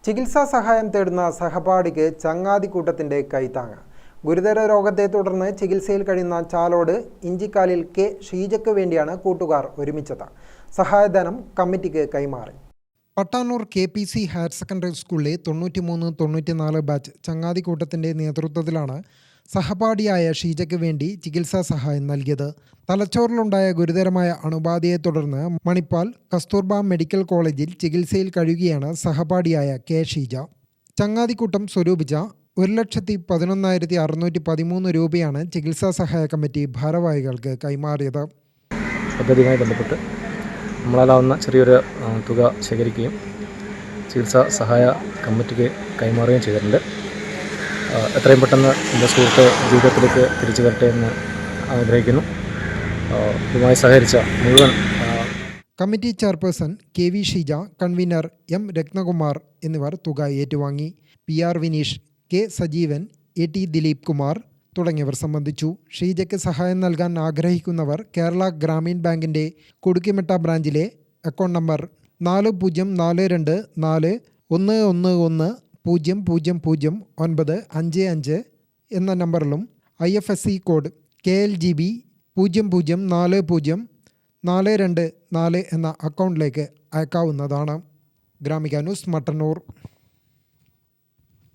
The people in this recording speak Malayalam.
ചികിത്സാ സഹായം തേടുന്ന സഹപാഠിക്ക് ചങ്ങാതിക്കൂട്ടത്തിന്റെ കൈത്താങ്ങ്. ഗുരുതര രോഗത്തെ തുടർന്ന് ചികിത്സയിൽ കഴിയുന്ന ചാലോട് ഇഞ്ചിക്കാലിൽ കെ ഷീജയ്ക്ക് വേണ്ടിയാണ് കൂട്ടുകാർ ഒരുമിച്ചത്. സഹായധനം കമ്മിറ്റിക്ക് കൈമാറി. പട്ടാന്നൂർ KPC ഹയർ സെക്കൻഡറി സ്കൂളിലെ 93-94 ബാച്ച് ചങ്ങാതിക്കൂട്ടത്തിന്റെ നേതൃത്വത്തിലാണ് സഹപാഠിയായ ഷീജയ്ക്ക് വേണ്ടി ചികിത്സാ സഹായം നൽകിയത്. തലച്ചോറിലുണ്ടായ ഗുരുതരമായ അണുബാധയെ തുടർന്ന് മണിപ്പാൽ കസ്തൂർബ മെഡിക്കൽ കോളേജിൽ ചികിത്സയിൽ കഴിയുകയാണ് സഹപാഠിയായ കെ ഷീജ. ചങ്ങാതിക്കൂട്ടം സ്വരൂപിച്ച 1,11,613 രൂപയാണ് ചികിത്സാ സഹായ കമ്മിറ്റി ഭാരവാഹികൾക്ക് കൈമാറിയത്. പദ്ധതിയുമായി ബന്ധപ്പെട്ട് നമ്മളാലാവുന്ന ചെറിയൊരു തുക ശേഖരിക്കുകയും ചികിത്സാ സഹായ കമ്മിറ്റിക്ക് കൈമാറുകയും ചെയ്തിട്ടുണ്ട്. എത്രയും പെട്ടെന്ന് എൻ്റെ സുഹൃത്ത് ജീവിതത്തിലേക്ക് തിരിച്ചു വരട്ടെ എന്ന് ആഗ്രഹിക്കുന്നു. ഇതുമായി സഹകരിച്ച മുഴുവൻ committee chairperson KV Sheeja, convener M Ratnakumar എന്നിവർ തുക ഏറ്റുവാങ്ങി. PR Vineesh, K Sajeevan, AT Dileep Kumar തുടങ്ങിയവർ സംബന്ധിച്ചു. ഷീജയ്ക്ക് സഹായം നൽകാൻ ആഗ്രഹിക്കുന്നവർ കേരള ഗ്രാമീൺ ബാങ്കിൻ്റെ കുടുക്കിമെട്ട ബ്രാഞ്ചിലെ അക്കൗണ്ട് നമ്പർ 40411100000955 എന്ന നമ്പറിലും IFSC കോഡ് KLGB 0040424 എന്ന അക്കൗണ്ടിലേക്ക് അയക്കാവുന്നതാണ്. ഗ്രാമിക ന്യൂസ്, മട്ടന്നൂർ.